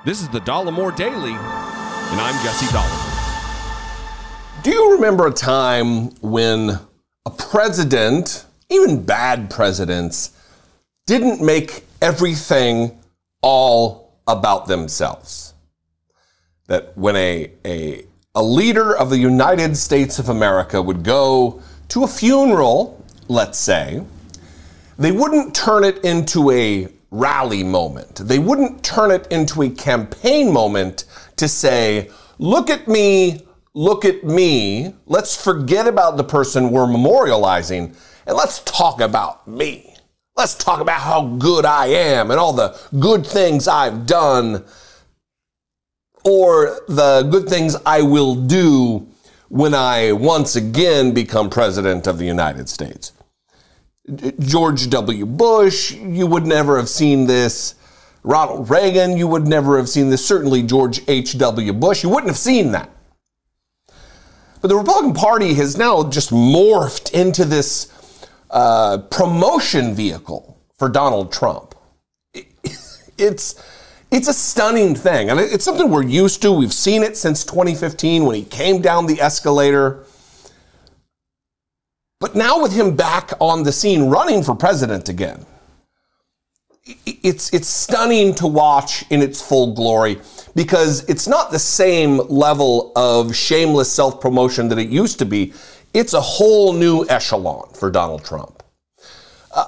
This is the Dollemore Daily, and I'm Jesse Dollemore. Do you remember a time when a president, even bad presidents, didn't make everything all about themselves? That when a leader of the United States of America would go to a funeral, let's say, they wouldn't turn it into a rally moment. They wouldn't turn it into a campaign moment to say, look at me, let's forget about the person we're memorializing, and let's talk about me. Let's talk about how good I am and all the good things I've done, or the good things I will do when I once again become president of the United States. George W. Bush, you would never have seen this. Ronald Reagan, you would never have seen this. Certainly George H.W. Bush, you wouldn't have seen that. But the Republican Party has now just morphed into this promotion vehicle for Donald Trump. It's a stunning thing. And it's something we're used to. We've seen it since 2015 when he came down the escalator. But now with him back on the scene running for president again, it's stunning to watch in its full glory, because it's not the same level of shameless self-promotion that it used to be. It's a whole new echelon for Donald Trump.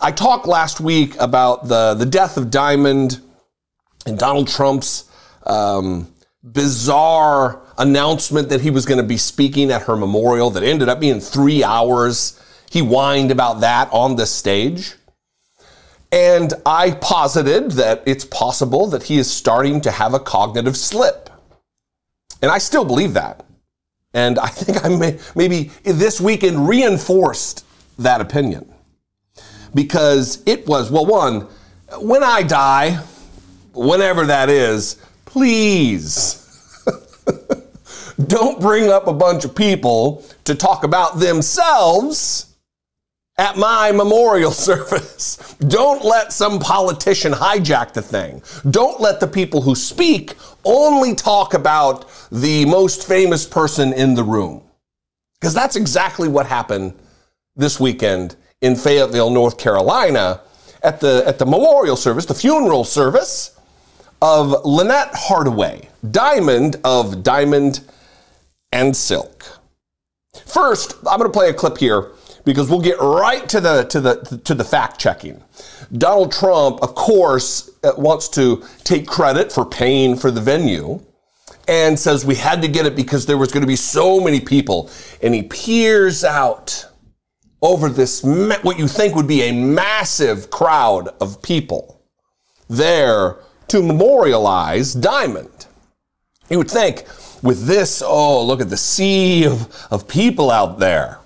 I talked last week about the death of Doesnt and Donald Trump's bizarre announcement that he was going to be speaking at her memorial that ended up being 3 hours. He whined about that on the stage. And I posited that it's possible that he is starting to have a cognitive slip. And I still believe that. And I think I maybe this weekend reinforced that opinion. Because it was, well, one, when I die, whenever that is, please don't bring up a bunch of people to talk about themselves at my memorial service. Don't let some politician hijack the thing. Don't let the people who speak only talk about the most famous person in the room. Because that's exactly what happened this weekend in Fayetteville, North Carolina, at the memorial service, the funeral service of Lynette Hardaway, Diamond of Diamond and Silk. First, I'm going to play a clip here because we'll get right to the fact checking. Donald Trump, of course, wants to take credit for paying for the venue and says we had to get it because there was going to be so many people. And he peers out over this, what you think would be a massive crowd of people there to memorialize Diamond. You would think with this, oh, look at the sea of people out there.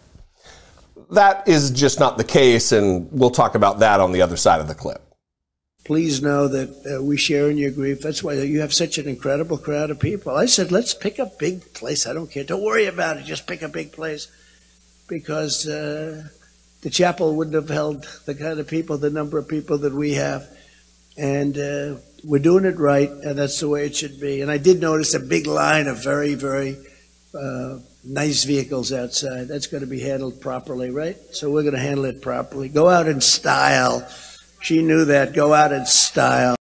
That is just not the case, and we'll talk about that on the other side of the clip. Please know that we share in your grief. That's why you have such an incredible crowd of people. I said, let's pick a big place. I don't care. Don't worry about it. Just pick a big place. Because the chapel wouldn't have held the kind of people, the number of people that we have. And we're doing it right, and that's the way it should be. And I did notice a big line of very, very nice vehicles outside. That's going to be handled properly, right? So we're going to handle it properly. Go out in style. She knew that. Go out in style.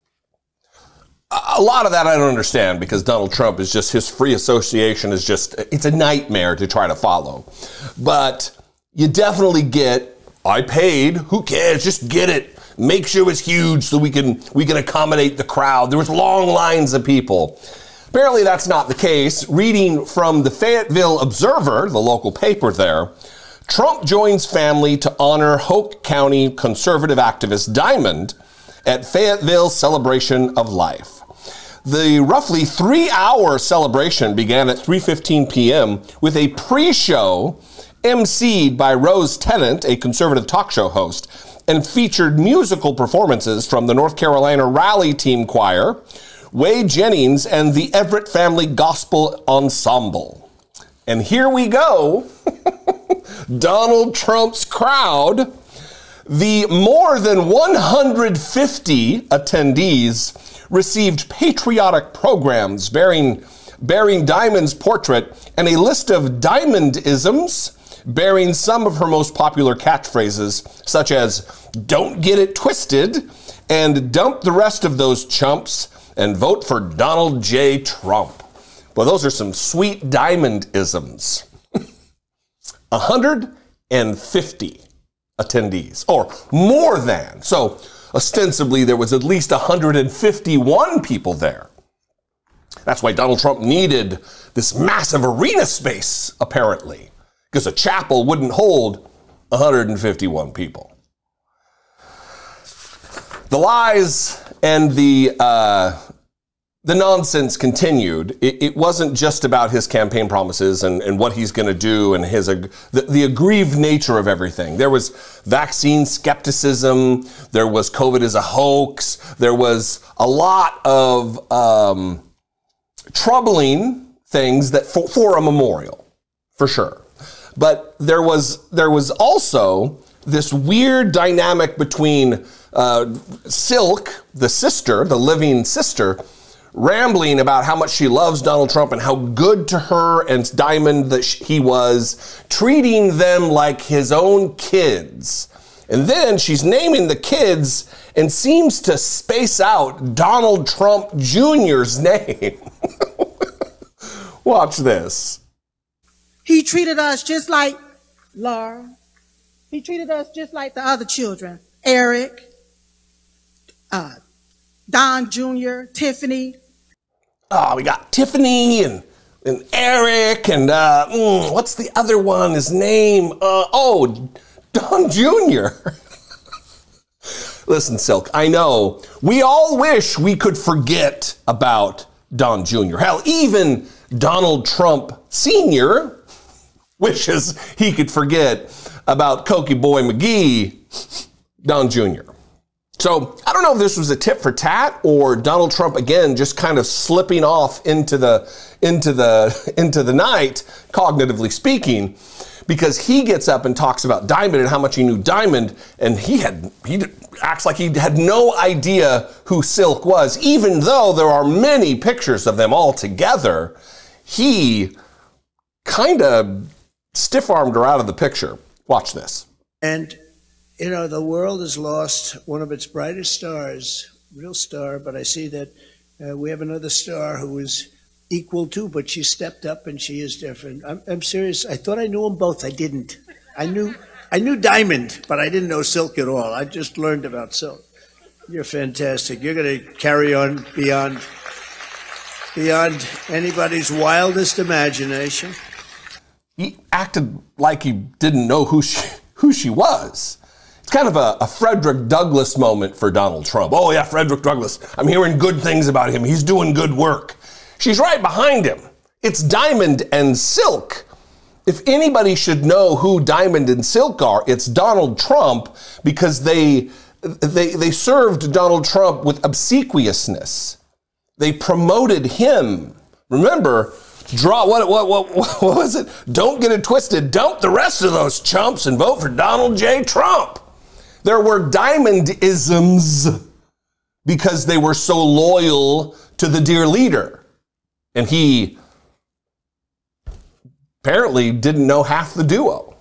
A lot of that I don't understand, because Donald Trump is just, his free association is just, it's a nightmare to try to follow. But you definitely get, I paid, who cares, just get it. Make sure it's huge so we can accommodate the crowd. There was long lines of people. Apparently that's not the case. Reading from the Fayetteville Observer, the local paper there, Trump joins family to honor Hoke County conservative activist Diamond at Fayetteville Celebration of Life. The roughly 3-hour celebration began at 3:15 p.m. with a pre-show emceed by Rose Tennant, a conservative talk show host, and featured musical performances from the North Carolina Rally Team Choir, Wade Jennings, and the Everett Family Gospel Ensemble. And here we go. Donald Trump's crowd. The more than 150 attendees received patriotic programs bearing Diamond's portrait and a list of Diamond-isms bearing some of her most popular catchphrases, such as "Don't get it twisted" and "Dump the rest of those chumps and vote for Donald J. Trump." Well, those are some sweet Diamond-isms. 150 attendees, or more than. So ostensibly there was at least 151 people there. That's why Donald Trump needed this massive arena space, apparently, because a chapel wouldn't hold 151 people. The lies and the nonsense continued. It wasn't just about his campaign promises and what he's going to do and the aggrieved nature of everything. There was vaccine skepticism. There was COVID as a hoax. There was a lot of troubling things that for a memorial, for sure. But there was also this weird dynamic between Silk, the sister, the living sister, rambling about how much she loves Donald Trump and how good to her and Diamond that he was, treating them like his own kids. And then she's naming the kids and seems to space out Donald Trump Jr.'s name. Watch this. He treated us just like Laura. He treated us just like the other children. Eric, Don Jr., Tiffany. Oh, we got Tiffany and Eric and what's the other one? His name? Don Jr. Listen, Silk, I know we all wish we could forget about Don Jr. Hell, even Donald Trump Sr. wishes he could forget about Cokey Boy McGee, Don Jr. So I don't know if this was a tit for tat or Donald Trump again just kind of slipping off into the night, cognitively speaking, because he gets up and talks about Diamond and how much he knew Diamond, and he acts like he had no idea who Silk was, even though there are many pictures of them all together. He kind of stiff-armed her out of the picture. Watch this. And, you know, the world has lost one of its brightest stars, real star, but I see that we have another star who is equal to, but she stepped up and she is different. I'm serious. I thought I knew them both. I didn't. I knew Diamond, but I didn't know Silk at all. I just learned about Silk. You're fantastic. You're going to carry on beyond anybody's wildest imagination. He acted like he didn't know who she was. It's kind of a Frederick Douglass moment for Donald Trump. Oh yeah, Frederick Douglass. I'm hearing good things about him. He's doing good work. She's right behind him. It's Diamond and Silk. If anybody should know who Diamond and Silk are, it's Donald Trump, because they served Donald Trump with obsequiousness. They promoted him. Remember, what was it? Don't get it twisted. Dump the rest of those chumps and vote for Donald J. Trump. There were Diamond-isms because they were so loyal to the dear leader. And he apparently didn't know half the duo.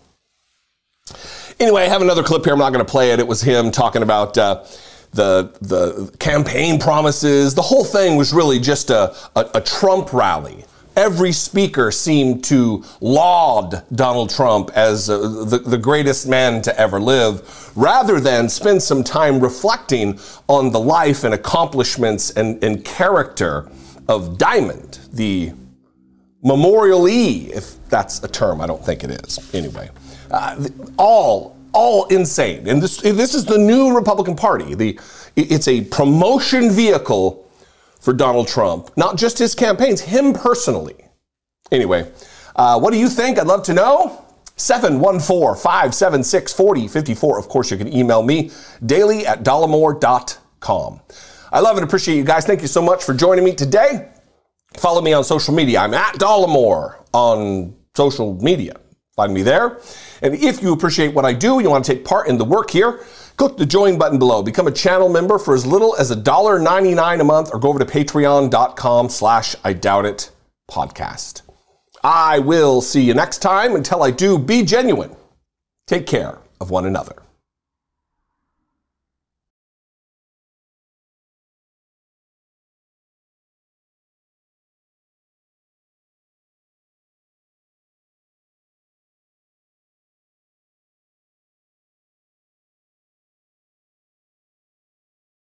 Anyway, I have another clip here. I'm not going to play it. It was him talking about the campaign promises. The whole thing was really just a Trump rally. Every speaker seemed to laud Donald Trump as the greatest man to ever live, rather than spend some time reflecting on the life and accomplishments and character of Diamond, the memorialee, if that's a term. I don't think it is. Anyway, all insane. And this is the new Republican Party. It's a promotion vehicle for Donald Trump, not just his campaigns, him personally. Anyway, what do you think? I'd love to know. 714-576-4054. Of course, you can email me daily@dollemore.com. I love and appreciate you guys. Thank you so much for joining me today. Follow me on social media. I'm at Dollemore on social media. Find me there. And if you appreciate what I do, you want to take part in the work here, Click the join button below. Become a channel member for as little as $1.99 a month, or go over to patreon.com/IDoubtIt podcast. I will see you next time. Until I do, be genuine. Take care of one another.